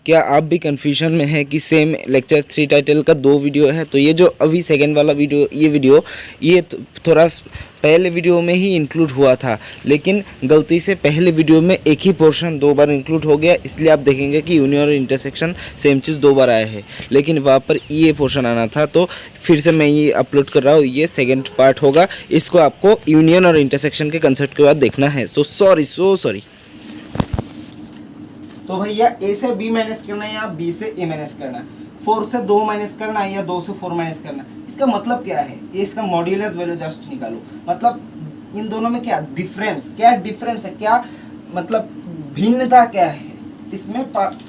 क्या आप भी कन्फ्यूजन में हैं कि सेम लेक्चर 3 टाइटल का 2 वीडियो है? तो ये जो अभी सेकेंड वाला वीडियो ये थोड़ा पहले वीडियो में ही इंक्लूड हुआ था, लेकिन गलती से पहले वीडियो में एक ही पोर्शन 2 बार इंक्लूड हो गया, इसलिए आप देखेंगे कि यूनियन और इंटरसेक्शन सेम चीज़ 2 बार आया है, लेकिन वहाँ पर ये पोर्शन आना था। तो फिर से मैं ये अपलोड कर रहा हूँ, ये सेकेंड पार्ट होगा। इसको आपको यूनियन और इंटरसेक्शन के कंसेप्ट के बाद देखना है। So sorry. तो भैया ए से बी माइनस करना है या बी से ए माइनस करना है, 4 से 2 माइनस करना है या 2 से 4 माइनस करना है। इसका मतलब क्या है, ये इसका मॉड्यूलस वैल्यू जस्ट निकालो। मतलब इन दोनों में क्या डिफरेंस है, क्या मतलब भिन्नता क्या है इसमें,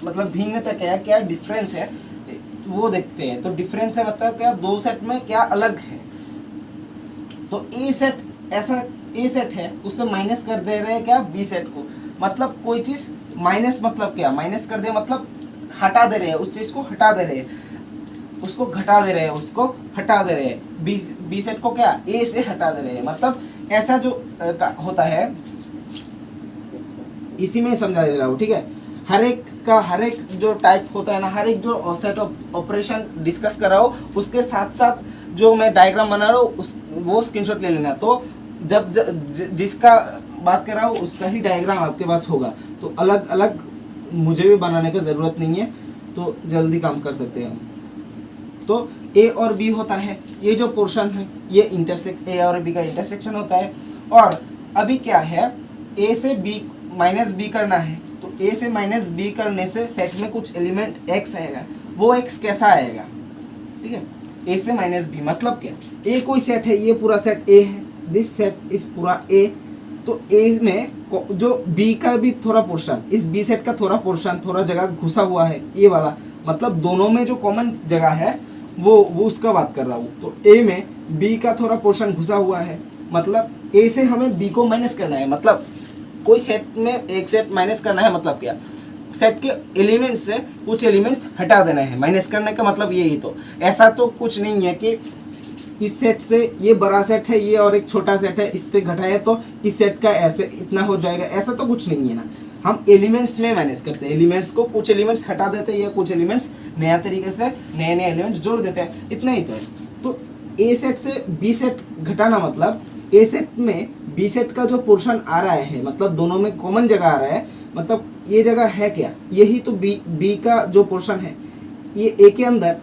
मतलब भिन्नता क्या डिफरेंस है वो देखते हैं। तो डिफरेंस है मतलब क्या, दो सेट में क्या अलग है। तो ए सेट है, उससे माइनस कर दे रहे हैं क्या बी सेट को। मतलब कोई चीज माइनस मतलब क्या, माइनस कर दे मतलब हटा दे रहे हैं, उस चीज को हटा दे रहे हैं, उसको घटा दे रहे हैं, उसको हटा दे रहे हैं। बी सेट को क्या ए से हटा दे रहे हैं। मतलब ऐसा जो होता है, इसी में समझा दे रहा हूँ, ठीक है। हर एक जो टाइप होता है ना, हर एक जो सेट ऑफ ऑपरेशन डिस्कस कर रहा हूँ, उसके साथ साथ जो मैं डायग्राम बना रहा हूँ वो स्क्रीनशॉट ले लेना। तो जब जिसका बात कर रहा हूँ उसका ही डायग्राम आपके पास होगा, तो अलग अलग मुझे भी बनाने का ज़रूरत नहीं है, तो जल्दी काम कर सकते हैं हम। तो ए और बी होता है, ये जो पोर्शन है ये ए और बी का इंटरसेक्शन होता है। और अभी क्या है, ए से बी माइनस बी करना है, तो ए से माइनस बी करने से सेट में कुछ एलिमेंट एक्स आएगा। वो एक्स कैसा आएगा, ठीक है। ए से माइनस बी मतलब क्या, ए कोई सेट है, ये पूरा सेट ए है, दिस सेट इज पूरा ए। तो ए में जो बी का भी थोड़ा पोर्शन, इस बी सेट का थोड़ा पोर्शन, थोड़ा जगह घुसा हुआ है, ये वाला। मतलब दोनों में जो कॉमन जगह है वो उसका बात कर रहा हूँ। तो ए में बी का थोड़ा पोर्शन घुसा हुआ है, मतलब ए से हमें बी को माइनस करना है। मतलब कोई सेट में एक सेट माइनस करना है, मतलब क्या, सेट के एलिमेंट से कुछ एलिमेंट्स हटा देना है। माइनस करने का मतलब यही। तो ऐसा तो कुछ नहीं है कि इस सेट से ये बड़ा सेट है, ये और एक छोटा सेट है, इससे घटाए तो इस सेट का ऐसे इतना हो जाएगा, ऐसा तो कुछ नहीं है ना। हम एलिमेंट्स में माइनस करते हैं, एलिमेंट्स को कुछ एलिमेंट्स हटा देते हैं या कुछ एलिमेंट्स नया तरीके से नए एलिमेंट्स जोड़ देते हैं, इतना ही तो है। तो ए सेट से बी सेट घटाना मतलब ए सेट में बी सेट का जो पोर्शन आ रहा है, मतलब दोनों में कॉमन जगह आ रहा है, मतलब ये जगह है क्या, यही तो बी का जो पोर्शन है, ये ए के अंदर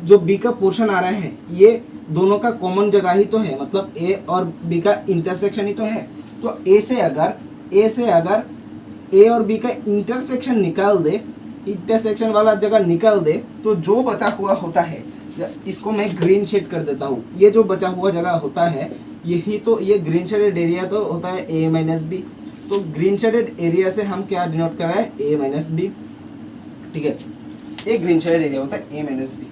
जो बी का पोर्शन आ रहा है, ये दोनों का कॉमन जगह ही तो है, मतलब ए और बी का इंटरसेक्शन ही तो है। तो ए से अगर ए और बी का इंटरसेक्शन निकाल दे, इंटरसेक्शन वाला जगह निकाल दे, तो जो बचा हुआ होता है, इसको मैं ग्रीन शेड कर देता हूँ, ये जो बचा हुआ जगह होता है यही तो, ये ग्रीन शेडेड एरिया तो होता है ए माइनस बी। तो ग्रीन शेडेड एरिया से हम क्या डिनोट कर रहे हैं, ए माइनस बी, ठीक है। ये ग्रीन शेडेड एरिया होता है ए माइनस बी।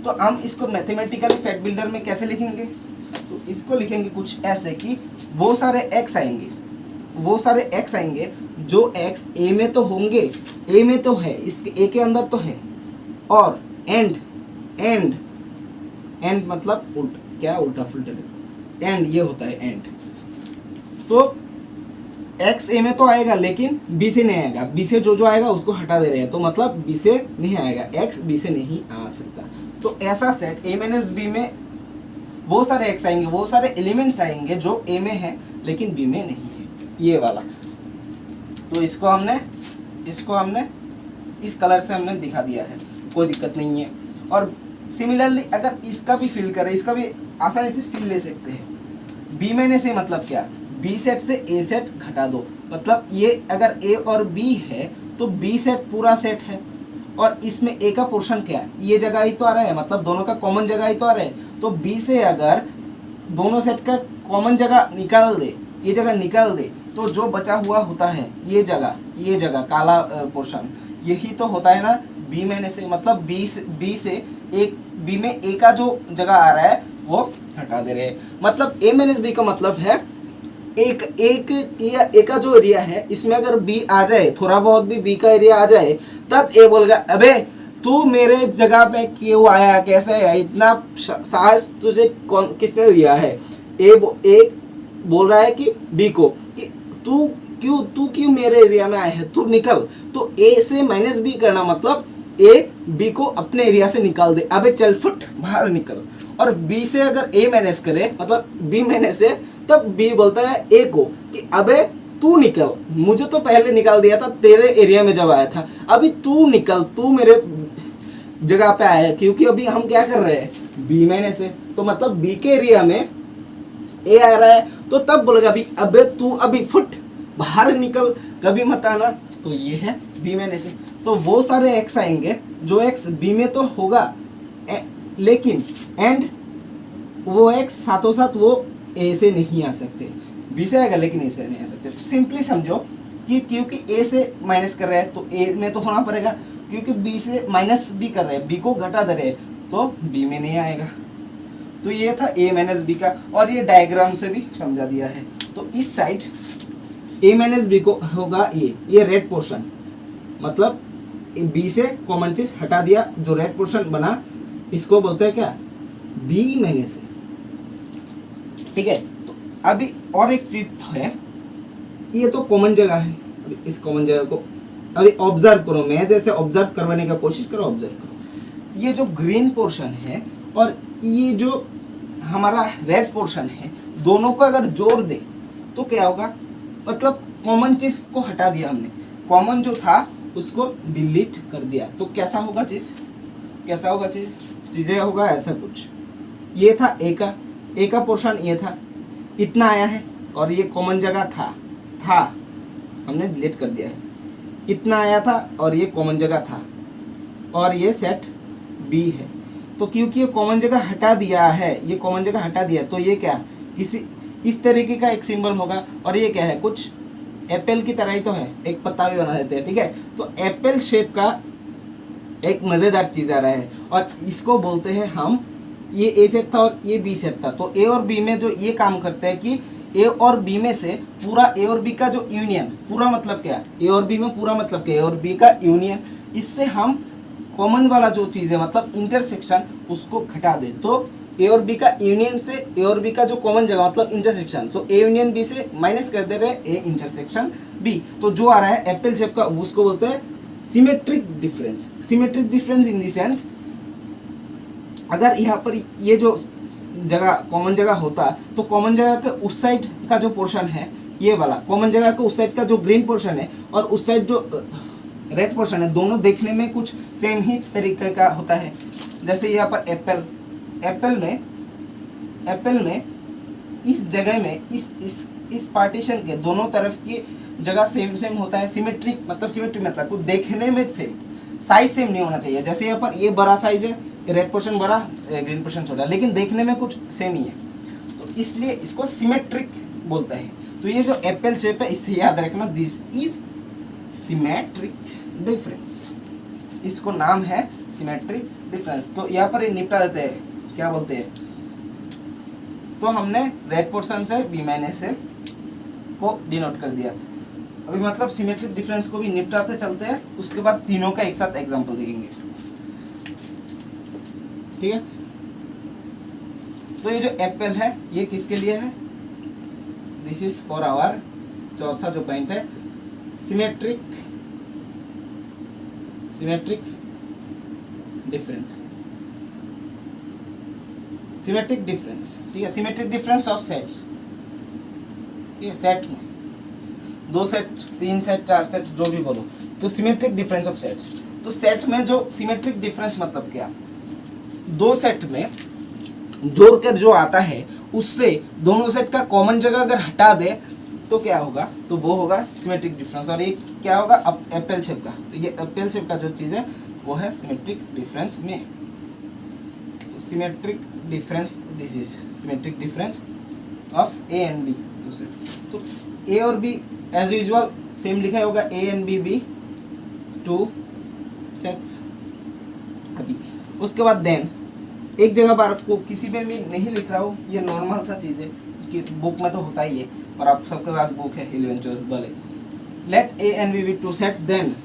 तो हम इसको मैथमेटिकली सेट बिल्डर में कैसे लिखेंगे, तो इसको लिखेंगे कुछ ऐसे कि वो सारे एक्स आएंगे जो एक्स ए में तो होंगे, ए में तो है, इसके ए के अंदर तो है। और एंड मतलब उल्टा फुल्टा एंड, ये होता है एंड। तो एक्स ए में तो आएगा लेकिन बी से नहीं आएगा, बी से जो आएगा उसको हटा दे रहे हैं, तो मतलब बी से नहीं आएगा, एक्स बी से नहीं आ सकता। तो ऐसा सेट ए माइनस बी में वो सारे एक्स आएंगे, वो सारे एलिमेंट्स आएंगे जो ए में है लेकिन बी में नहीं है, ये वाला। तो इसको हमने इस कलर से हमने दिखा दिया है, कोई दिक्कत नहीं है। और सिमिलरली अगर इसका भी फिल करें, इसका भी आसानी से फिल ले सकते हैं। बी माइनस ए मतलब क्या, बी सेट से ए सेट घटा दो, मतलब ये अगर ए और बी है तो बी सेट पूरा सेट है, और इसमें ए का पोर्शन क्या है, ये जगह ही तो आ रहा है, मतलब दोनों का कॉमन जगह ही तो आ रहा है। तो बी से अगर दोनों सेट का कॉमन जगह निकाल दे, ये जगह निकाल दे, तो जो बचा हुआ होता है ये जगह काला पोर्शन, यही तो होता है ना बी माइनस ए। मतलब बी में ए का जो जगह आ रहा है वो हटा दे रहे हैं। मतलब ए माइनस बी का मतलब है ए का जो एरिया है, इसमें अगर बी आ जाए, थोड़ा बहुत भी बी का एरिया आ जाए, तब ए बोलेगा अबे तू मेरे जगह पे क्यों आया, कैसे है, इतना साहस तुझे किसने दिया है। ए बोल रहा है कि बी को कि तू क्यों मेरे एरिया में आया है, तू निकल। तो ए से माइनस बी करना मतलब ए बी को अपने एरिया से निकाल दे, अबे चल फुट बाहर निकल। और बी से अगर ए माइनस करे मतलब बी माइनस है, तब बी बोलता है ए को कि अबे तू निकल, मुझे तो पहले निकाल दिया था तेरे एरिया में जब आया था, अभी तू निकल, तू मेरे जगह पे आया है। क्योंकि अभी हम क्या कर रहे हैं, बी माइनस है, तो मतलब बी के एरिया में ए आ रहा है, तो तब बोलेगा अभी अबे तू अभी फुट बाहर निकल, कभी मत आना। तो ये है बी माइनस है। तो वो सारे एक्स आएंगे जो एक्स बी में तो होगा, लेकिन एंड वो एक्स साथों साथ वो ए से नहीं आ सकते, बी से आएगा लेकिन ए से नहीं आ सकते। तो सिंपली समझो कि क्योंकि ए से माइनस कर रहे हैं तो ए में तो होना पड़ेगा, क्योंकि बी से माइनस बी कर रहे हैं, बी को घटा दे रहे हैं, तो बी में नहीं आएगा। तो ये था ए माइनस बी का, और ये डायग्राम से भी समझा दिया है। तो इस साइड ए माइनस बी को होगा ये रेड पोर्शन, मतलब बी से कॉमन चीज हटा दिया, जो रेड पोर्शन बना इसको बोलते हैं क्या, बी माइनस ए। ठीक है, तो अभी और एक चीज है, ये तो कॉमन जगह है, अभी इस कॉमन जगह को अभी ऑब्जर्व करो, मैं जैसे ऑब्जर्व करवाने का कोशिश करो, ऑब्जर्व करो। ये जो ग्रीन पोर्शन है और ये जो हमारा रेड पोर्शन है, दोनों को अगर जोड़ दे तो क्या होगा, मतलब कॉमन चीज को हटा दिया हमने, कॉमन जो था उसको डिलीट कर दिया, तो कैसा होगा चीज, कैसा होगा चीजें होगा ऐसा कुछ। ये था ए का पोर्शन, ये था, इतना आया है, और ये कॉमन जगह था हमने डिलीट कर दिया है, इतना आया था और ये कॉमन जगह था, और ये सेट बी है। तो क्योंकि ये कॉमन जगह हटा दिया है, ये कॉमन जगह हटा दिया, तो ये क्या किसी इस तरीके का एक सिंबल होगा, और ये क्या है, कुछ एप्पल की तरह ही तो है, एक पत्ता भी बना देते हैं। ठीक है, तो एप्पल शेप का एक मज़ेदार चीज़ आ रहा है, और इसको बोलते हैं हम, ये ए शेप था और ये बी शेप था, तो ए और बी में जो ये काम करते हैं कि ए और बी में से पूरा ए और बी का जो यूनियन, पूरा मतलब क्या, ए और बी में पूरा मतलब क्या, ए और बी का यूनियन, इससे हम कॉमन वाला जो चीज़ है मतलब इंटरसेक्शन उसको घटा दे। तो ए और बी का यूनियन से ए और बी का जो कॉमन जगह मतलब इंटरसेक्शन, तो ए यूनियन बी से माइनस कर दे रहे ए इंटरसेक्शन बी, तो जो आ रहा है एप्पल शेप का उसको बोलते हैं symmetric difference. Symmetric difference in the sense, अगर यहाँ पर ये जो जगह कॉमन जगह होता तो कॉमन जगह के उस साइड का जो पोर्शन है, ये वाला कॉमन जगह के उस साइड का जो ग्रीन पोर्शन है और उस साइड जो रेड पोर्शन है, दोनों देखने में कुछ सेम ही तरीके का होता है। जैसे यहाँ पर एप्पल में इस जगह में इस पार्टीशन के दोनों तरफ की जगह सेम होता है। सिमेट्रिक मतलब कुछ देखने में सेम, साइज सेम नहीं होना चाहिए। जैसे यहाँ पर ये बड़ा साइज है, रेड पोर्शन बड़ा, ग्रीन पोर्शन छोटा, लेकिन देखने में कुछ सेम ही है, तो इसलिए इसको सिमेट्रिक बोलता है। तो ये जो एप्पल शेप है इससे याद रखना, दिस इज सिमेट्रिक डिफरेंस, इसको नाम है सिमेट्रिक डिफरेंस। तो यहाँ पर निपटा देते हैं, क्या बोलते हैं, तो हमने रेड पोर्शन से बी माइनस ए को डिनोट कर दिया। अभी मतलब सिमेट्रिक डिफरेंस को भी निपटाते चलते हैं, उसके बाद तीनों का एक साथ एग्जांपल देखेंगे। ठीक है, तो ये जो एप्पल है ये किसके लिए है, दिस इज फॉर आवर चौथा जो पॉइंट है, सिमेट्रिक डिफरेंस। सिमेट्रिक डिफरेंस, ठीक है, सिमेट्रिक डिफरेंस ऑफ सेट्स। ठीक है, सेट में 2 सेट 3 सेट 4 सेट जो भी बोलो, तो सिमेट्रिक डिफरेंस ऑफ सेट्स। तो सेट में जो सिमेट्रिक डिफरेंस मतलब क्या, 2 सेट में जोड़कर जो आता है उससे दोनों सेट का कॉमन जगह अगर हटा दे तो क्या होगा, तो वो होगा सिमेट्रिक डिफरेंस। और ये क्या होगा, अब एप्पल शेप का, तो ये एप्पल शेप का जो चीज़ है वो है सिमेट्रिक डिफरेंस में। तो symmetric difference, this is symmetric difference of A and B, तो ए और बी एज यूजुअल सेम लिखा होगा, A and B B 2 sets. अभी उसके बाद देन एक जगह पर आपको किसी में भी नहीं लिख रहा हो, ये नॉर्मल सा चीज़ है कि बुक में तो होता ही है, और आप सबके पास बुक है 11th 12th वाले। Let A and B B 2 sets, then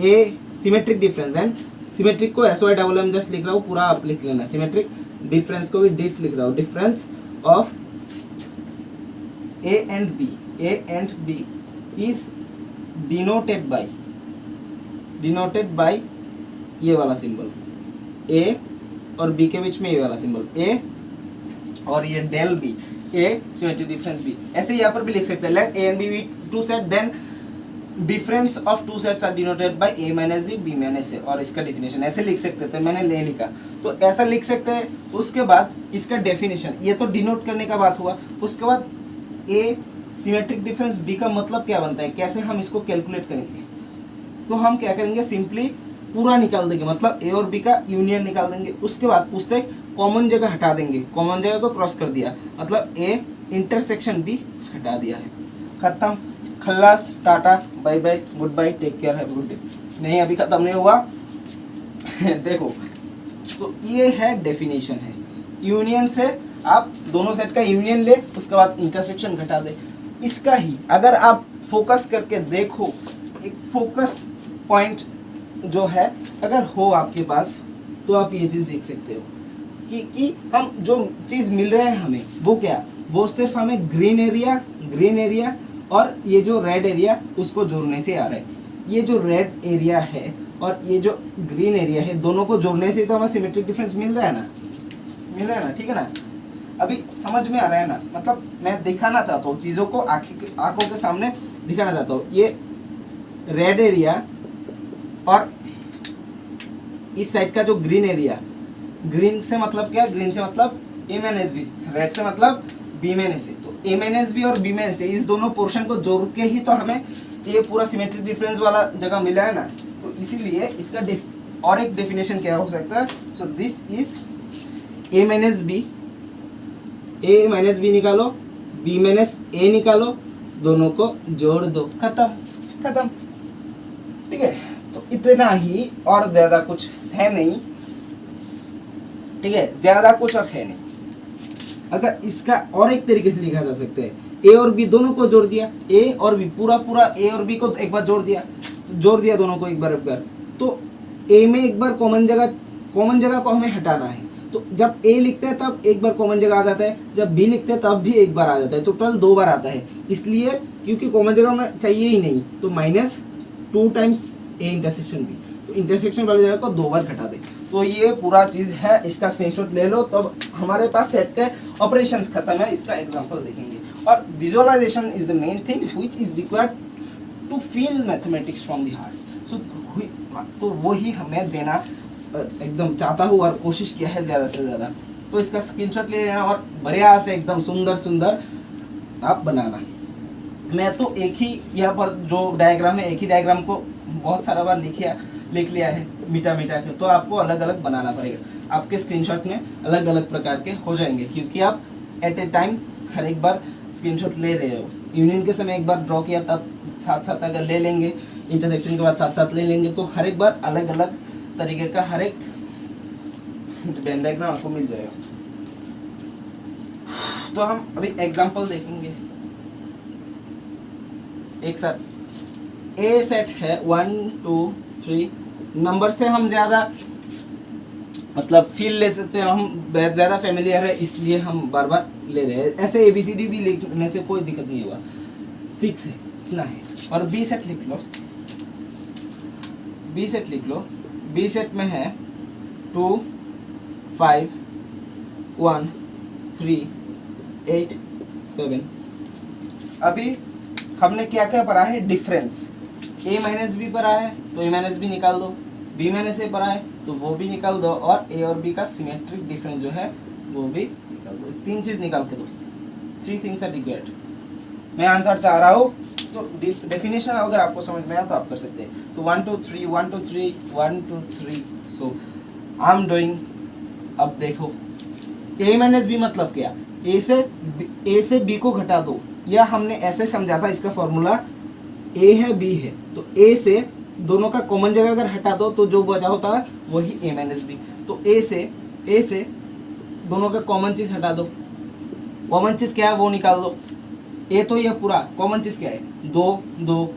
A symmetric difference, and symmetric को S Y double M just लिख रहा हूँ, पूरा आप लिख लेना। सिमेट्रिक डिफरेंस को भी डिफ लिख रहा हूँ, difference of A and B is denoted by ये वाला सिंबल ए और बी के बीच में ये वाला सिंबल ए और ये del B A symmetric difference B. ऐसे यहाँ पर भी लिख सकते हैं let A and B be two sets then difference of two sets are denoted by A minus B B minus A. और इसका डेफिनेशन ऐसे लिख सकते थे, मैंने ले लिखा तो ऐसा लिख सकते हैं। उसके बाद इसका डेफिनेशन, ये तो डिनोट करने का बात हुआ। उसके बाद ए सिमेट्रिक डिफरेंस बी का मतलब क्या बनता है, कैसे हम इसको कैलकुलेट करेंगे। तो हम क्या करेंगे, सिंपली पूरा निकाल देंगे, मतलब ए और बी का यूनियन निकाल देंगे। उसके बाद उससे कॉमन जगह हटा देंगे, कॉमन जगह को क्रॉस कर दिया, मतलब ए इंटरसेक्शन बी हटा दिया है, खत्म, खल्लास, ta ta, bye bye, goodbye, take care, have good day. नहीं अभी खत्म नहीं हुआ देखो, तो ये है डेफिनेशन है। यूनियन से आप दोनों सेट का यूनियन ले, उसके बाद इंटरसेक्शन घटा दे। इसका ही अगर आप फोकस करके देखो, एक फोकस पॉइंट जो है अगर हो आपके पास, तो आप ये चीज़ देख सकते हो कि हम जो चीज़ मिल रहा है हमें, वो क्या, वो सिर्फ हमें ग्रीन एरिया और ये जो रेड एरिया उसको जोड़ने से आ रहा है। ये जो रेड एरिया है और ये जो ग्रीन एरिया है, दोनों को जोड़ने से तो हमें सिमेट्रिक डिफरेंस मिल रहा है ना, ठीक है ना। अभी समझ में आ रहा है ना, मतलब मैं दिखाना चाहता हूँ चीज़ों को, आंखों के सामने दिखाना चाहता हूँ। ये रेड एरिया और इस साइड का जो ग्रीन एरिया, ग्रीन से मतलब क्या, ग्रीन से मतलब ए माइनस बी, रेड से मतलब बी माइनस ए। तो ए माइनस बी और बी माइनस ए, इस दोनों पोर्शन को जोड़ के ही तो हमें ये पूरा सिमेट्रिक डिफरेंस वाला जगह मिला है ना। तो इसीलिए इसका और एक डेफिनेशन क्या हो सकता है, so this is A minus B निकालो, बी माइनस ए निकालो, दोनों को जोड़ दो, खत्म, ठीक है। तो इतना ही, और ज्यादा कुछ है नहीं, ठीक है, ज्यादा कुछ और है नहीं। अगर इसका और एक तरीके से लिखा जा सकता है, ए और बी दोनों को जोड़ दिया, ए और बी पूरा ए और बी को एक बार जोड़ दिया दोनों को एक बार, तो ए में एक बार कॉमन जगह को हमें हटाना है। तो जब ए लिखते हैं तब एक बार कॉमन जगह आ जाता है, जब बी लिखते हैं तब भी एक बार आ जाता है, टोटल 2 बार आता है। इसलिए क्योंकि कॉमन जगह में चाहिए ही नहीं, तो -2 टाइम्स ए इंटरसेक्शन बी, तो इंटरसेक्शन वाली जगह को 2 बार घटा दे। तो ये पूरा चीज़ है, इसका स्क्रीनशॉट ले लो, तब हमारे पास सेट के ऑपरेशंस खत्म है। इसका एग्जांपल देखेंगे। और visualization is the main thing which is required to feel mathematics from the heart. So तो वही हमें देना एकदम चाहता हूँ और कोशिश किया है ज़्यादा से ज़्यादा। तो इसका स्क्रीनशॉट ले लेना और बढ़िया से एकदम सुंदर आप बनाना। मैं तो एक ही यहाँ पर जो डायग्राम है, एक ही डायग्राम को बहुत सारा बार लिख लिया है मिटा के, तो आपको अलग अलग बनाना पड़ेगा। आपके स्क्रीनशॉट में अलग अलग प्रकार के हो जाएंगे, क्योंकि आप एट ए टाइम हर एक बार स्क्रीनशॉट ले रहे हो। यूनियन के समय एक बार ड्रॉ किया, तब साथ अगर ले लेंगे, इंटरसेक्शन के बाद साथ ले लेंगे, तो हर एक बार अलग अलग तरीके का हर एक वेन डायग्राम आपको मिल जाएगा। तो हम अभी एग्जांपल देखेंगे एक साथ। ए सेट है 1 2 3, नंबर से हम ज़्यादा मतलब फील ले सकते हैं, हम ज़्यादा फेमिलियर है इसलिए हम बार बार ले रहे हैं। ऐसे ABCD भी लिखने से कोई दिक्कत नहीं होगा, 6 है, इतना है। और बी सेट लिख लो, बी सेट में है 2 5 1 3 8 7। अभी हमने क्या क्या पढ़ा है, डिफरेंस। ए माइनस बी पढ़ा है तो ए माइनस बी निकाल दो, बी माइनस ए पढ़ा है तो वो भी निकाल दो, और ए और बी का सिमेट्रिक डिफरेंस जो है वो भी निकाल दो। 3 चीज़ निकाल के दो, 3 थिंग्स आर रिक्वायर्ड। मैं आंसर चाह रहा हूँ, तो डेफिनेशन अगर आपको समझ में आया तो आप कर सकते हैं। तो 1 2 3 1 2 3 1 2 3, सो आई एम डूइंग। अब देखो ए माइनस बी मतलब क्या, ए से बी को घटा दो, या हमने ऐसे समझा था इसका फॉर्मूला, ए है बी है, तो ए से दोनों का कॉमन जगह अगर हटा दो तो जो बचा होता है वही ए माइनस बी। तो ए से दोनों का कॉमन चीज़ हटा दो, कॉमन चीज़ क्या है वो निकाल दो। ए तो यह पूरा कॉमन चीज़ क्या है, 2 2,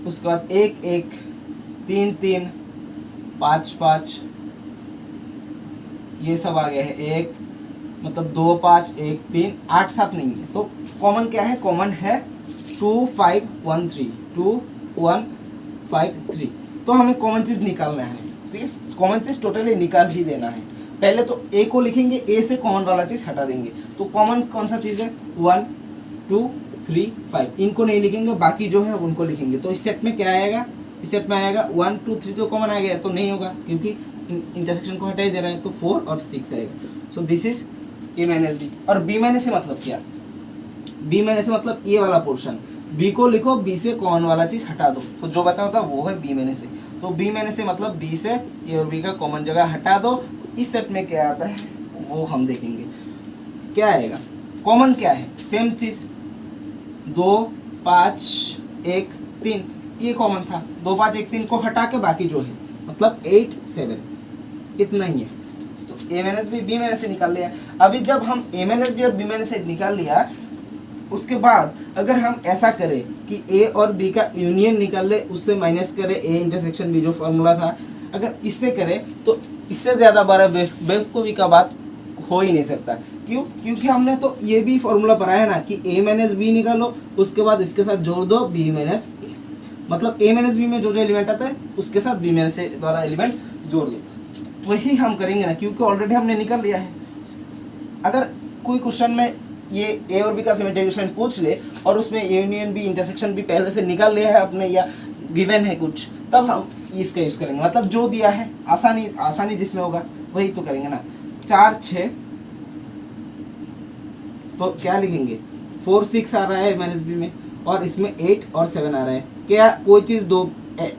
उसके बाद 1 1 3 3 5 5, ये सब आ गया है। 1 मतलब 2 5 1 3 8 7 नहीं है, तो कॉमन क्या है, कॉमन है 2513 2153। तो हमें कॉमन चीज़ निकालना है, ठीक है, कॉमन चीज़ टोटली निकाल ही देना है। पहले तो ए को लिखेंगे, ए से कॉमन वाला चीज़ हटा देंगे। तो कॉमन कौन सा चीज़ है, 1 2 3 5, इनको नहीं लिखेंगे, बाकी जो है उनको लिखेंगे। तो इस सेट में क्या आएगा, इस सेट में आएगा 1 2 3 तो कॉमन आ गया, तो नहीं होगा क्योंकि इंटरसेक्शन को हटा ही दे रहा है, तो 4 और 6 आएगा। So this is A minus B. और बी माइनस से मतलब क्या, बी माइनस से मतलब ये वाला पोर्शन, बी को लिखो, बी से कॉमन वाला चीज़ हटा दो, तो जो बचा होता है वो है बी माइनस से। तो बी माइनस से मतलब बी से ए और बी का कॉमन जगह हटा दो। तो इस सेट में क्या आता है वो हम देखेंगे। क्या आएगा, कॉमन क्या है, सेम चीज़, 2 5 1 3 ये कॉमन था। 2 5 1 3 को हटा के बाकी जो है मतलब 8 7 इतना ही है। तो ए माइनस बी, बी माइनस से निकाल लिया। अभी जब हम ए माइनस बी और बी माइनस से निकाल लिया, उसके बाद अगर हम ऐसा करें कि ए और बी का यूनियन निकाल ले, उससे माइनस करें ए इंटरसेक्शन बी जो फॉर्मूला था, अगर इससे करें तो इससे ज़्यादा बड़ा बेवकूफ़ी का बात हो ही नहीं सकता। क्यों, क्योंकि हमने तो ये भी फॉर्मूला पढ़ा है ना कि ए माइनस बी निकालो, उसके बाद इसके साथ जोड़ दो बी माइनस ए, मतलब ए माइनस बी में जो जो एलिमेंट आता है उसके साथ बी माइनस ए वाला एलिमेंट जोड़ दो। वही हम करेंगे ना, क्योंकि ऑलरेडी हमने निकाल लिया है। अगर कोई क्वेश्चन में ये ए और बी का सिमेट्रिक डिफरेंस पूछ ले और उसमें यूनियन बी इंटरसेक्शन भी पहले से निकाल लिया है अपने, या गिवन है कुछ, तब हम इसका यूज़ करेंगे। मतलब जो दिया है आसानी जिसमें होगा वही तो करेंगे ना। 4 6 तो क्या लिखेंगे, 4 6 आ रहा है माइनस बी में, और इसमें 8 और 7 आ रहा है। क्या कोई चीज़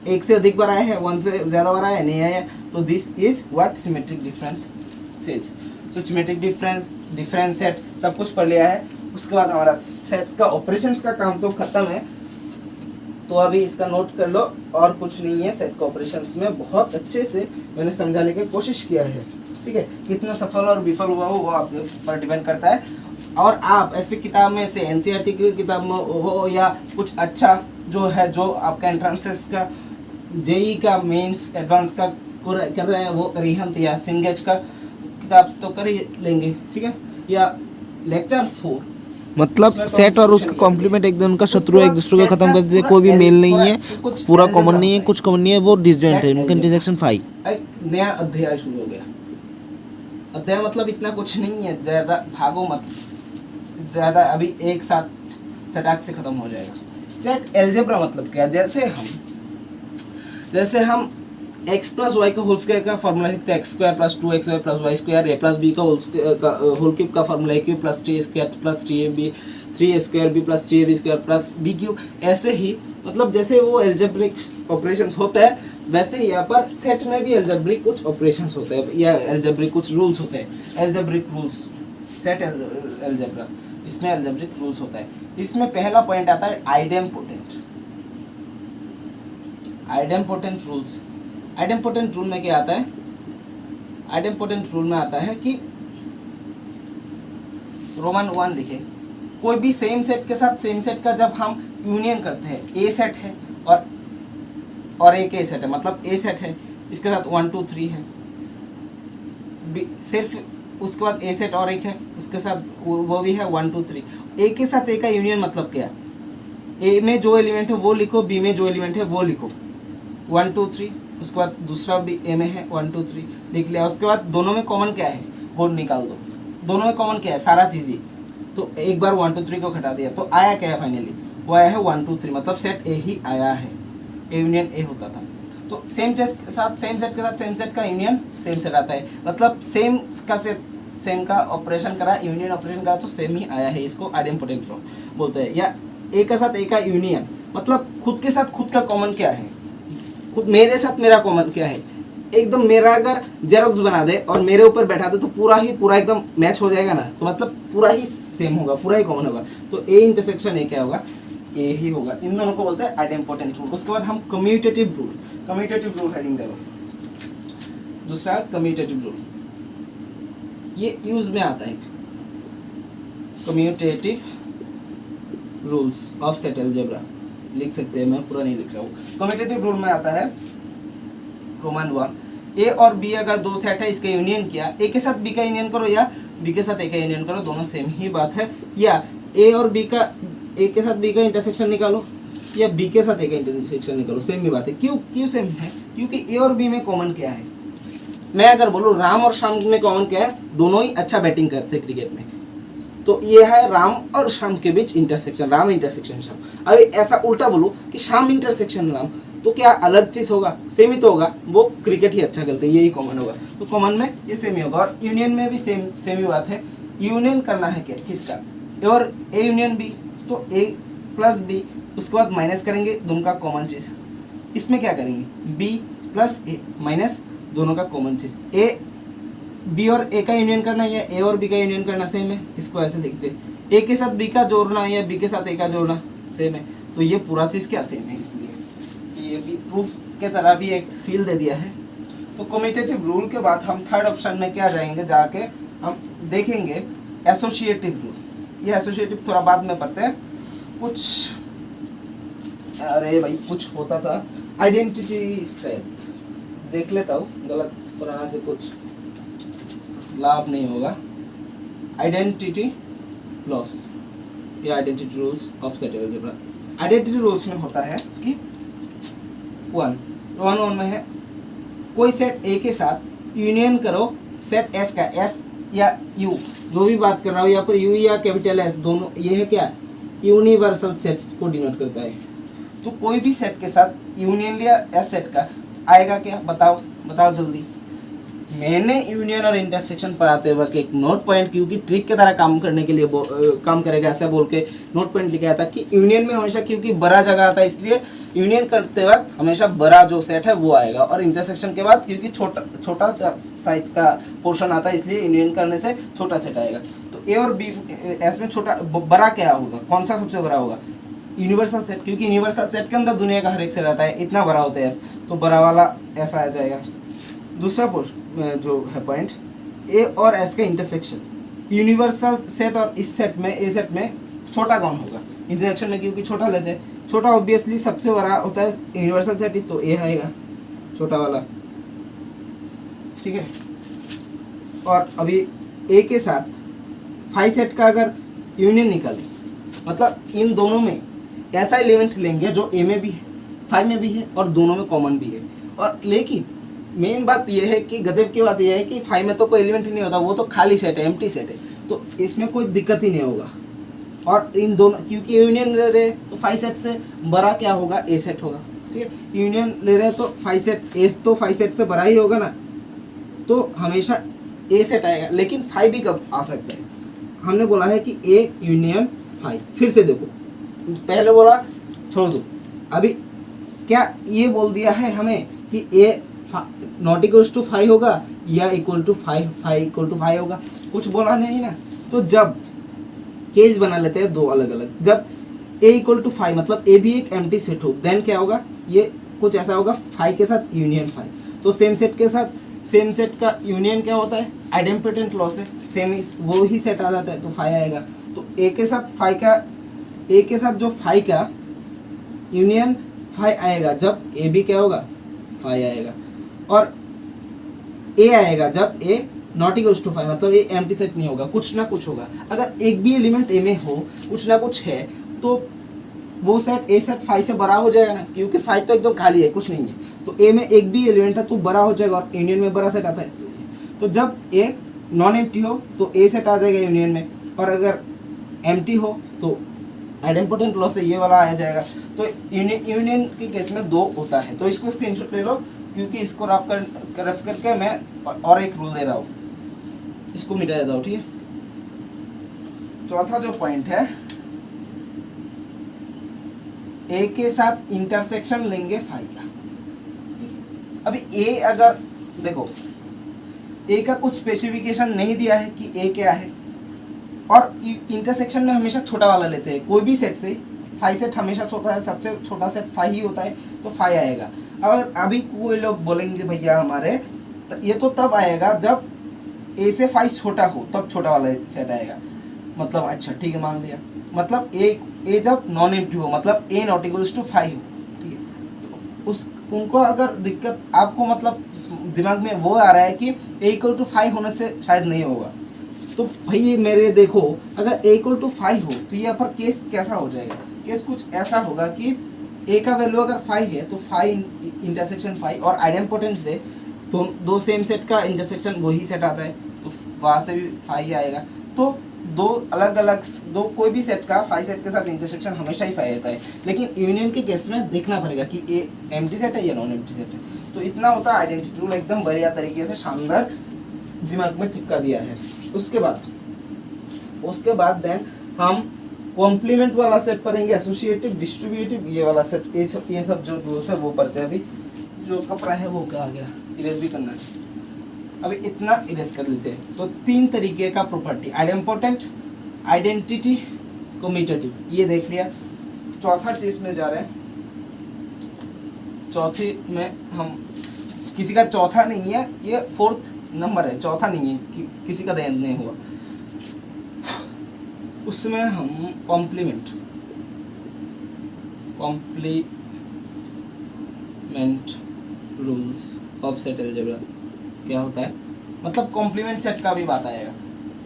एक से अधिक बार आया है, 1 से ज़्यादा बार आया है, नहीं आया। तो this is what symmetric difference says. तो सिमेट्रिक डिफरेंस सेट सब कुछ पढ़ लिया है। उसके बाद हमारा सेट का ऑपरेशंस का काम तो खत्म है। तो अभी इसका नोट कर लो, और कुछ नहीं है। सेट का ऑपरेशंस में बहुत अच्छे से मैंने समझाने की कोशिश किया है, ठीक है। कितना सफल और विफल हुआ हो वो आपके ऊपर डिपेंड करता है। और आप ऐसी किताब में से एनसीईआरटी की किताब में हो, या कुछ अच्छा जो है, जो आपका एंट्रेंसेस का, जेई का, मेंस एडवांस का कर रहे हैं वो अरिहंत या सिंगेज का किताब से तो कर ही लेंगे, ठीक है। या लेक्चर 4, मतलब सेट और उसका कॉम्प्लीमेंट एक दूसरे का शत्रु है, एक दूसरे को खत्म कर देते हैं, कोई भी मेल नहीं है, पूरा कॉमन नहीं है, कुछ कॉमन नहीं है, वो डिसजॉइंट है, उनका इंटरसेक्शन 5। एक नया अध्याय शुरू हो गया। अध्याय मतलब इतना कुछ नहीं है, ज़्यादा भागो मत, ज़्यादा अभी एक साथ चटाक से ख़त्म हो जाएगा। सेट एल्जेब्रा मतलब क्या, जैसे हम x प्लस वाई का होल स्क्वायर का फॉर्मूला लिखते हैं, X square plus 2xy plus Y square, A plus B का होल क्यूब का formula cube plus 3 square plus 3ab 3 square B plus 3ab square plus B cube. ऐसे ही मतलब जैसे वो एल्जेब्रिक ऑपरेशंस होता है, वैसे ही यहाँ पर सेट में भी एल्जेब्रिक कुछ ऑपरेशंस होते हैं, या एल्जेब्रिक कुछ रूल्स होते हैं। एल्जेब्रिक रूल्स, सेट एल्जेब्रा, इसमें एल्जेब्रिक रूल्स होता है। इसमें पहला पॉइंट आता है आइडेम्पोटेंट रूल्स। आइडेम्पोटेंट रूल में क्या आता है, आइडेम्पोटेंट रूल में आता है कि रोमन 1 लिखे, कोई भी सेम सेट के साथ सेम सेट का जब हम यूनियन करते हैं, ए सेट है और एक ए सेट है, मतलब ए सेट है, इसके साथ 1 2 3 है, सिर्फ उसके बाद ए सेट और एक है, उसके साथ वो भी है 1 2 3। ए के साथ ए का यूनियन मतलब क्या, ए में जो एलिमेंट है वो लिखो, बी में जो एलिमेंट है वो लिखो, 1 2 3। उसके बाद दूसरा भी ए में है, 1 2 3 लिख लिया। उसके बाद दोनों में कॉमन क्या है वो निकाल दो, दोनों में कॉमन क्या है, सारा चीज़ ही। तो एक बार 1 2 3 को घटा दिया तो आया क्या है फाइनली, वो आया है 1 2 3, मतलब सेट ए ही आया है, ए यूनियन ए होता था। तो सेम सेट के साथ सेम सेट का यूनियन सेम सेट आता है, मतलब सेम का सेट सेम का ऑपरेशन करा, यूनियन ऑपरेशन करा तो सेम ही आया है, इसको आइडेम्पोटेंट बोलते हैं। या ए का साथ ए का यूनियन, मतलब खुद के साथ खुद का कॉमन क्या है, खुद मेरे साथ मेरा कॉमन क्या है। एकदम मेरा अगर जेरोक्स बना दे और मेरे ऊपर बैठा दे तो पूरा एकदम मैच हो जाएगा ना, तो मतलब पूरा ही सेम होगा, पूरा ही कॉमन होगा। तो ए इंटरसेक्शन ए क्या होगा, ए ही होगा। इन दोनों को बोलते हैं आइडेम्पोटेंट रूल। उसके बाद हम कम्यूटेटिव रूल हेडिंग करो। दूसरा कम्यूटेटिव रूल, ये यूज में आता है, commutative rules of set algebra लिख सकते हैं, मैं पूरा नहीं लिख रहा हूँ। कम्यूटेटिव रूल में आता है रोमन 1, ए और बी अगर दो सेट है, इसका यूनियन किया, ए के साथ बी का यूनियन करो या बी के साथ ए का यूनियन करो, दोनों सेम ही बात है। या ए और बी का ए के साथ बी का इंटरसेक्शन निकालो या बी के साथ ए का इंटरसेक्शन निकालो, सेम ही बात है। क्यों सेम है? क्योंकि ए और बी में कॉमन क्या है? मैं अगर बोलूँ राम और श्याम में कॉमन क्या है? दोनों ही अच्छा बैटिंग करते हैं क्रिकेट में, तो ये है राम और श्याम के बीच इंटरसेक्शन, राम इंटरसेक्शन श्याम। अभी ऐसा उल्टा बोलूँ कि श्याम इंटरसेक्शन राम, तो क्या अलग चीज होगा? सेम ही तो होगा, वो क्रिकेट ही अच्छा खेलते हैं, यही कॉमन होगा। तो कॉमन में ये सेम ही होगा। और यूनियन में भी सेम ही बात है। यूनियन करना है क्या किसका? ए और ए यूनियन बी, तो ए प्लस बी, उसके बाद माइनस करेंगे दोनों का कॉमन चीज। इसमें क्या करेंगे? बी प्लस ए माइनस दोनों का कॉमन चीज। ए बी और ए का यूनियन करना या ए और बी का यूनियन करना सेम है, इसको ऐसे लिखते हैं। ए के साथ बी का जोड़ना या बी के साथ ए का जोड़ना सेम है, तो ये पूरा चीज क्या सेम है, इसलिए ये भी प्रूफ के तरह भी एक फील दे दिया है। तो कम्यूटेटिव रूल के बाद हम थर्ड ऑप्शन में क्या जाएंगे, जाके हम देखेंगे एसोसिएटिव रूल। ये एसोसिएटिव थोड़ा बाद में पढ़ते हैं। कुछ अरे भाई कुछ होता था आइडेंटिटी, शायद देख लेता हूँ, गलत पुराना से कुछ लाभ नहीं होगा। आइडेंटिटी लॉस या identity rules of set algebra. Identity rules में होता है कि वन में है कोई सेट ए के साथ यूनियन करो सेट एस का, एस या यू जो भी बात कर रहा हूँ, या फिर यू या कैपिटल एस दोनों, ये है क्या? यूनिवर्सल सेट्स को डिनोट करता है। तो कोई भी सेट के साथ यूनियन लिया एस सेट का, आएगा क्या? बताओ जल्दी। मैंने यूनियन और इंटरसेक्शन पढ़ाते वक्त एक नोट पॉइंट, क्योंकि ट्रिक की तरह काम करने के लिए काम करेगा ऐसा बोल के नोट पॉइंट लिखा था कि यूनियन में हमेशा, क्योंकि बड़ा जगह आता है इसलिए यूनियन करते वक्त हमेशा बड़ा जो सेट है वो आएगा, और इंटरसेक्शन के बाद क्योंकि छोटा साइज का पोर्शन आता है इसलिए यूनियन करने से छोटा सेट आएगा। तो ए और बी एस में छोटा बड़ा क्या होगा? कौन सा सबसे बड़ा होगा? यूनिवर्सल सेट, क्योंकि यूनिवर्सल सेट के अंदर दुनिया का हर एक सेट आता है, इतना बड़ा होता है एस, तो बड़ा वाला ऐसा आ जाएगा। दूसरा जो है पॉइंट, ए और एस का इंटरसेक्शन, यूनिवर्सल सेट और इस सेट में ए सेट में छोटा कौन होगा? इंटरसेक्शन में क्योंकि छोटा लेते हैं, छोटा ऑब्वियसली सबसे बड़ा होता है यूनिवर्सल सेट ही, तो ए आएगा छोटा वाला, ठीक है। और अभी ए के साथ फाइव सेट का अगर यूनियन निकालें, मतलब इन दोनों में ऐसा एलिमेंट लेंगे जो ए में भी है, फाइव में भी है और दोनों में कॉमन भी है। और लेकिन मेन बात यह है कि गजब की बात यह है कि फाइव में तो कोई एलिमेंट ही नहीं होता, वो तो खाली सेट है, एम्प्टी सेट है, तो इसमें कोई दिक्कत ही नहीं होगा। और इन दोनों क्योंकि यूनियन ले रहे तो फाइव सेट से बड़ा क्या होगा? ए सेट होगा, ठीक है। यूनियन ले रहे तो फाइव सेट, ए तो फाइव सेट से बड़ा ही होगा ना, तो हमेशा ए सेट आएगा। लेकिन फाइव भी कब आ सकता है? हमने बोला है कि ए यूनियन फाइव। फिर से देखो, पहले बोला छोड़ दो, अभी क्या ये बोल दिया है हमें कि ए नॉट इक्वल्स टू 5 होगा या इक्वल टू 5 इक्वल टू 5 होगा? कुछ बोला नहीं ना। तो जब केस बना लेते हैं दो अलग अलग, जब ए इक्वल टू 5 मतलब ए भी एक एम्प्टी सेट हो, देन क्या होगा? ये कुछ ऐसा होगा 5 के साथ यूनियन 5। तो सेम सेट के साथ सेम सेट का यूनियन क्या होता है? आइडेम्पोटेंट लॉस है, सेम वो ही सेट आ जाता है, तो 5 आएगा। तो ए के साथ 5 का, ए के साथ जो 5 का यूनियन 5 आएगा जब ए भी क्या होगा? 5 आएगा। और ए आएगा जब ए नॉट इक्वल्स टू 5 मतलब ए एम्प्टी सेट नहीं होगा, कुछ ना कुछ होगा। अगर एक भी एलिमेंट ए में हो, कुछ ना कुछ है, तो वो सेट ए सेट 5 से बड़ा हो जाएगा ना, क्योंकि 5 तो एकदम खाली है, कुछ नहीं है। तो ए में एक भी एलिमेंट है तो बड़ा हो जाएगा, और यूनियन में बड़ा सेट आता है। तो जब ए नॉन एम्प्टी हो तो ए सेट आ जाएगा यूनियन में, और अगर एम्प्टी हो तो आइडेम्पोटेंट लॉस से ये वाला आ जाएगा। तो यूनियन के केस में 2 होता है। तो इसको स्क्रीनशॉट ले लो, क्योंकि इसको रफ करके मैं और एक रूल दे रहा हूँ, इसको मिटा देता हूँ, ठीक है। चौथा जो पॉइंट है, ए के साथ इंटरसेक्शन लेंगे 5 का। अभी ए अगर देखो, ए का कुछ स्पेसिफिकेशन नहीं दिया है कि ए क्या है, और इंटरसेक्शन में हमेशा छोटा वाला लेते हैं कोई भी सेट से। 5 सेट हमेशा छोटा है, सबसे छोटा सेट 5 ही होता है, तो 5 आएगा। अगर अभी कोई लोग बोलेंगे भैया हमारे, तो ये तो तब आएगा जब ए से 5 छोटा हो, तब छोटा वाला सेट आएगा। मतलब अच्छा ठीक है, मान लिया, मतलब ए जब नॉन एम्प्टी हो, मतलब ए नॉट इक्वल्स टू 5 हो, ठीक है। तो उनको अगर दिक्कत आपको मतलब दिमाग में वो आ रहा है कि ए इक्वल टू 5 होने से शायद नहीं होगा, तो भाई ये मेरे देखो, अगर a इक्वल टू 5 हो तो यहाँ पर केस कैसा हो जाएगा, केस कुछ ऐसा होगा कि a का वैल्यू अगर 5 है तो 5 इंटरसेक्शन 5, और आइडेम्पोटेंट से तो दो सेम सेट का इंटरसेक्शन वही सेट आता है, तो वहाँ से भी 5 ही आएगा। तो दो अलग अलग, दो कोई भी सेट का 5 सेट के साथ इंटरसेक्शन हमेशा ही 5 आता है, लेकिन यूनियन के केस में देखना पड़ेगा कि ए एम्प्टी सेट है या नॉन एम्प्टी सेट है। तो इतना होता है आइडेंटिटी रूल, एकदम बढ़िया तरीके से शानदार दिमाग में चिपका दिया है। उसके बाद देन हम कॉम्प्लीमेंट वाला सेट पढ़ेंगे, एसोसिएटिव, डिस्ट्रीब्यूटिव, ये वाला सेट, ये सब जो रूल्स है वो पढ़ते हैं। अभी जो कपड़ा है वो क्या आ गया, इरेज भी करना है, अभी इतना इरेज कर लेते हैं। तो 3 तरीके का प्रॉपर्टी, आइडेम्पोटेंट, आइडेंटिटी, कम्यूटेटिव, ये देख लिया। चौथा चीज में जा रहे हैं, चौथी में हम, किसी का चौथा नहीं है, ये 4th नंबर है, चौथा नहीं है, किसी का ध्यान नहीं हुआ। उसमें हम complement rules of set algebra क्या होता है, मतलब कॉम्प्लीमेंट सेट का भी बात आएगा।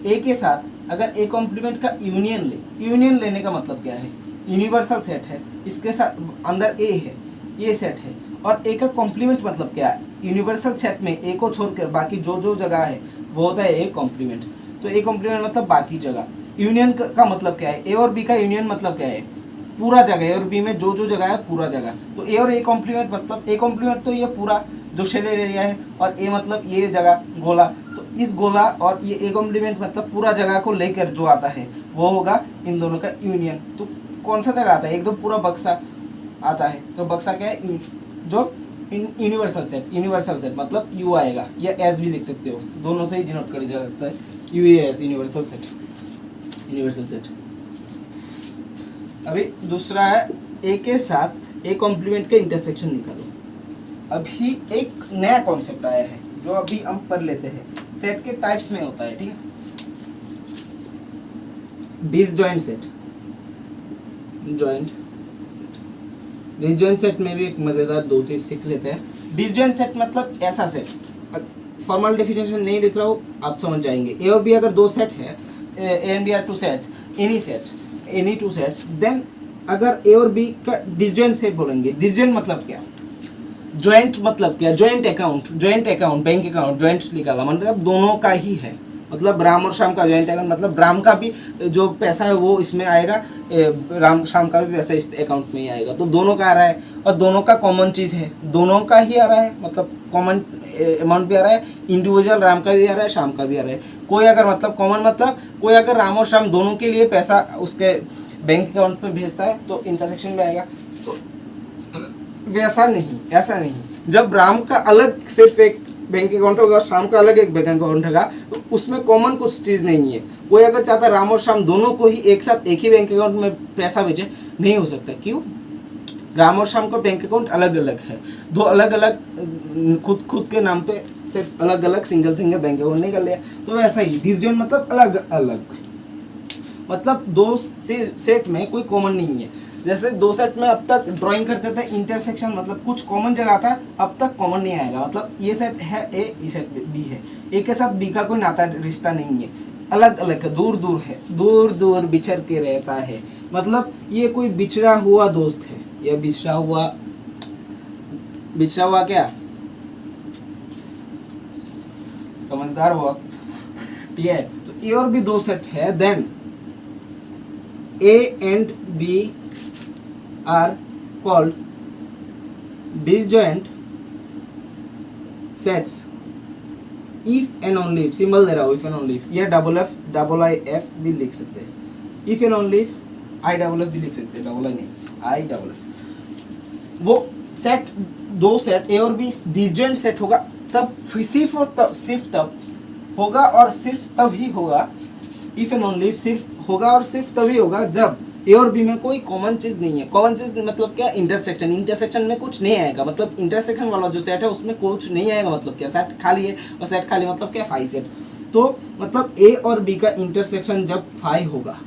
ए के साथ अगर ए कॉम्प्लीमेंट का यूनियन ले, यूनियन लेने का मतलब क्या है, यूनिवर्सल सेट है, इसके साथ अंदर ए है, ये सेट है, और ए का कॉम्प्लीमेंट मतलब क्या है, यूनिवर्सल सेट में ए को छोड़कर बाकी जो जो जगह है वो होता है ए कॉम्प्लीमेंट। तो ए कॉम्प्लीमेंट मतलब बाकी जगह। यूनियन का मतलब क्या है, ए और बी का यूनियन मतलब क्या है, पूरा जगह, ए और बी में जो जो जगह है पूरा जगह। तो ए और ए कॉम्प्लीमेंट मतलब, ए कॉम्प्लीमेंट तो ये पूरा जो शेडेड एरिया है, और ए मतलब ये जगह गोला, तो इस गोला और ये ए कॉम्प्लीमेंट मतलब पूरा जगह को लेकर जो आता है वो होगा इन दोनों का यूनियन। तो कौन सा जगह आता है, एकदम पूरा बक्सा आता है। तो बक्सा क्या है, जो यूनिवर्सल सेट मतलब यू आएगा, या एस भी लिख सकते हो, दोनों से ही डिनोट कर दिया जाता है, यू एस, यूनिवर्सल सेट। अभी दूसरा है ए के साथ ए कॉम्प्लीमेंट का इंटरसेक्शन निकालो। अभी एक नया कॉन्सेप्ट आया है जो अभी हम पढ़ लेते हैं, सेट के टाइप्स में होता है, ठीक है। डिसजॉइंट सेट, डिसजॉइंट सेट में भी एक मजेदार 2 चीज सीख लेते हैं। डिसजॉइंट सेट मतलब ऐसा सेट, फॉर्मल डेफिनेशन नहीं लिख रहा हूँ, आप समझ जाएंगे। ए और बी अगर 2 सेट है, A and B are 2 sets, any 2 sets, then अगर ए और बी का डिसजॉइंट सेट बोलेंगे। डिसजॉइंट मतलब क्या, जॉइंट मतलब क्या, joint account, bank account joint निकाला मतलब दोनों का ही है, मतलब राम और श्याम का जॉइंट अकाउंट, मतलब राम का भी जो पैसा है वो इसमें आएगा, राम श्याम का भी पैसा इस अकाउंट में ही आएगा। तो दोनों का आ रहा है, और दोनों का कॉमन चीज़ है, दोनों का ही आ रहा है, मतलब कॉमन अमाउंट भी आ रहा है, इंडिविजुअल राम का भी आ रहा है, श्याम का भी आ रहा है। कोई अगर मतलब कॉमन मतलब कोई अगर राम और श्याम दोनों के लिए पैसा उसके बैंक अकाउंट में भेजता है तो इंटरसेक्शन में आएगा। तो वैसा नहीं, ऐसा नहीं, जब राम का अलग सिर्फ एक बैंक अकाउंट होगा, श्याम का अलग एक बैंक अकाउंट होगा, तो उसमें कॉमन कुछ चीज़ नहीं है। कोई अगर चाहता है राम और श्याम दोनों को ही एक साथ एक ही बैंक अकाउंट में पैसा भेजे, नहीं हो सकता। क्यों, राम और श्याम का बैंक अकाउंट अलग अलग है, दो अलग अलग खुद के नाम पे सिर्फ अलग अलग सिंगल बैंक अकाउंट नहीं कर लिया। तो वैसा ही डिसजॉइंट मतलब अलग अलग, मतलब 2 सेट में कोई कॉमन नहीं है। जैसे 2 सेट में अब तक ड्राइंग करते थे, इंटरसेक्शन मतलब कुछ कॉमन जगह था, अब तक कॉमन नहीं आएगा। मतलब ये सेट है ए, ये सेट बी है, ए के साथ बी का कोई नाता रिश्ता नहीं है, अलग अलग है, दूर दूर है, दूर दूर बिछड़ के रहता है। मतलब ये कोई बिछड़ा हुआ दोस्त है, ये बिछड़ा हुआ क्या, समझदार हुआ, ठीक है। तो ए और बी 2 सेट है, then A and B are called disjoint sets if and only if, symbol दे रहा हूँ, इफ एंड ओनली इफ, या IIF भी लिख सकते हैं, if and only if IIF भी लिख सकते हैं, IIF। वो सेट 2 सेट ए और बी डिसजॉइंट सेट होगा तब, सिर्फ तब होगा और सिर्फ तब ही होगा, इफ एंड ओनली इफ सिर्फ होगा और सिर्फ तभी होगा जब ए और बी में कोई कॉमन चीज़ नहीं है। कॉमन चीज़ मतलब क्या, इंटरसेक्शन में कुछ नहीं आएगा, मतलब इंटरसेक्शन वाला जो सेट है उसमें कुछ नहीं आएगा, मतलब क्या, सेट खाली है, और सेट खाली मतलब क्या, 5 सेट। तो मतलब ए और बी का इंटरसेक्शन जब 5 होगा,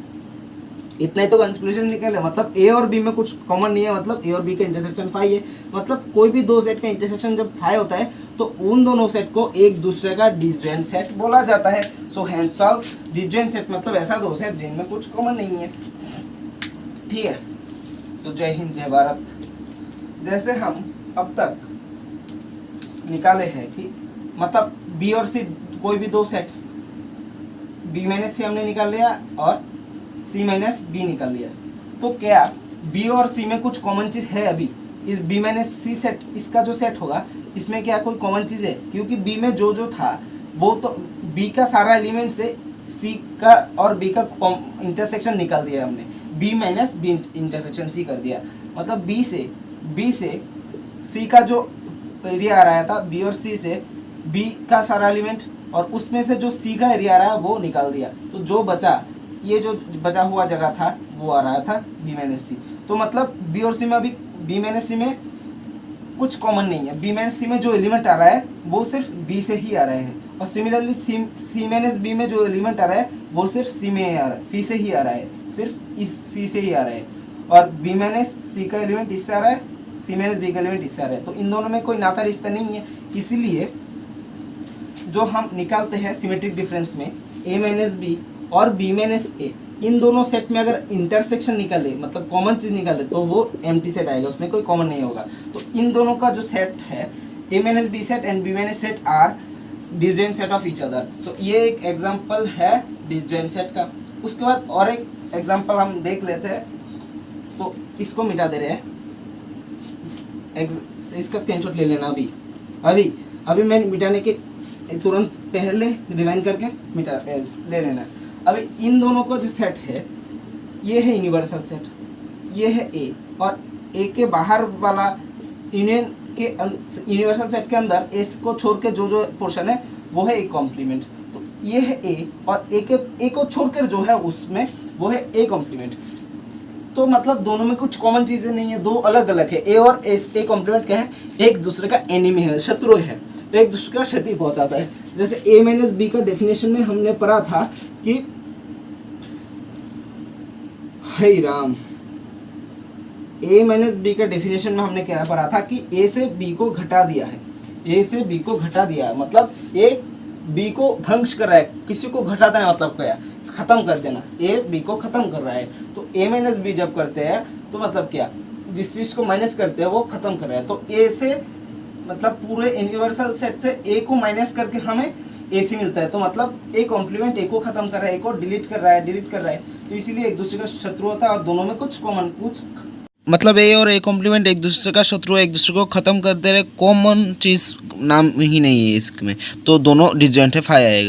इतना ही तो कंक्लूजन निकले, मतलब ए और बी में कुछ कॉमन नहीं है, मतलब ए और बी का इंटरसेक्शन 5 है। मतलब कोई भी दो सेट का इंटरसेक्शन जब 5 होता है तो उन दोनों सेट को एक दूसरे का डिसजॉइंट सेट बोला जाता है। So hence solve disjoint set मतलब ऐसा दो सेट जिनमें कुछ कॉमन नहीं है। ठीक है, तो जय हिंद जय भारत। जैसे हम अब तक निकाले हैं कि मतलब बी और सी कोई भी दो सेट, बी माइनस सी हमने निकाल लिया और सी माइनस बी निकाल लिया, तो क्या बी और सी में कुछ कॉमन चीज़ है? अभी इस बी माइनस सी सेट, इसका जो सेट होगा इसमें क्या कोई कॉमन चीज़ है? क्योंकि बी में जो जो था वो तो बी का सारा एलिमेंट से सी का और बी का इंटरसेक्शन निकाल दिया हमने, B minus B intersection C कर दिया। मतलब बी से सी का जो एरिया आ रहा था, बी और सी से बी का सारा एलिमेंट और उसमें से जो सी का एरिया आ रहा है वो निकाल दिया, तो जो बचा, ये जो बचा हुआ जगह था वो आ रहा था बी माइनस सी। तो मतलब बी और सी में अभी बी माइनस सी में कुछ कॉमन नहीं है, बी माइनस सी में जो एलिमेंट आ रहा है वो सिर्फ बी से ही आ रहे हैं, और सिमिलरली सी माइनस बी में जो एलिमेंट आ रहा है वो सिर्फ सी में आ रहा है, सी से ही आ रहा है, सिर्फ इस सी से ही आ रहा है। और बी माइनस सी का एलिमेंट इससे आ रहा है, सी माइनस बी का एलिमेंट इससे आ रहा है, तो इन दोनों में कोई नाता रिश्ता नहीं है। इसीलिए जो हम निकालते हैं सिमेट्रिक डिफरेंस में ए माइनस बी और बी माइनस ए, इन दोनों सेट में अगर इंटरसेक्शन निकाले, मतलब कॉमन चीज़ निकाले, तो वो एम्प्टी सेट आएगा, उसमें कोई कॉमन नहीं होगा। तो इन दोनों का जो सेट है A minus B set and B minus set are disjoint set of each other. So ये एक एग्जांपल है डिसजॉइंट सेट का। उसके बाद और एक एग्जांपल हम देख लेते हैं, तो इसको मिटा दे रहे हैं, इसका स्क्रीनशॉट ले लेना अभी मैं मिटाने के तुरंत पहले रिवाइंड करके मिटा ले लेना। अभी इन दोनों को जो सेट है, ये है यूनिवर्सल सेट, ये है ए, और ए के बाहर वाला यूनियन के यूनिवर्सल सेट के अंदर ए को छोड़ के जो जो पोर्शन है वो है ए कॉम्प्लीमेंट। तो ये है ए, और ए को छोड़कर जो है उसमें वो है ए कॉम्प्लीमेंट। तो मतलब दोनों में कुछ कॉमन चीज़ें नहीं है, दो अलग अलग है। ए और ए कॉम्प्लीमेंट क्या है? एक दूसरे का एनिमी है, शत्रु है, तो एक दूसरे का क्षति पहुंचाता है। जैसे ए माइनस बी का डेफिनेशन में हमने पढ़ा था कि हे राम, ए माइनस बी का डेफिनेशन में हमने क्या पढ़ा था कि ए से बी को घटा दिया है, ए से बी को घटा दिया है, मतलब ए बी को ध्वंस कर रहा है, किसी को घटाता है मतलब क्या, खत्म कर देना, ए बी को खत्म कर रहा है। तो ए माइनस बी जब करते हैं तो मतलब क्या, जिस चीज़ को माइनस करते हैं वो खत्म कर रहा है। तो ए से मतलब पूरे यूनिवर्सल सेट से ए को माइनस करके हमें ए सी मिलता है, तो मतलब ए कॉम्प्लीमेंट ए को खत्म कर रहा है, ए को डिलीट कर रहा है, तो इसीलिए एक दूसरे का शत्रु होता है, और दोनों में कुछ कॉमन मतलब ए और ए कॉम्प्लीमेंट एक दूसरे का शत्रु है, एक दूसरे को ख़त्म कर दे रहे, कॉमन चीज़ नाम ही नहीं है इसमें, तो दोनों डिसजॉइंट है, 5 आएगा।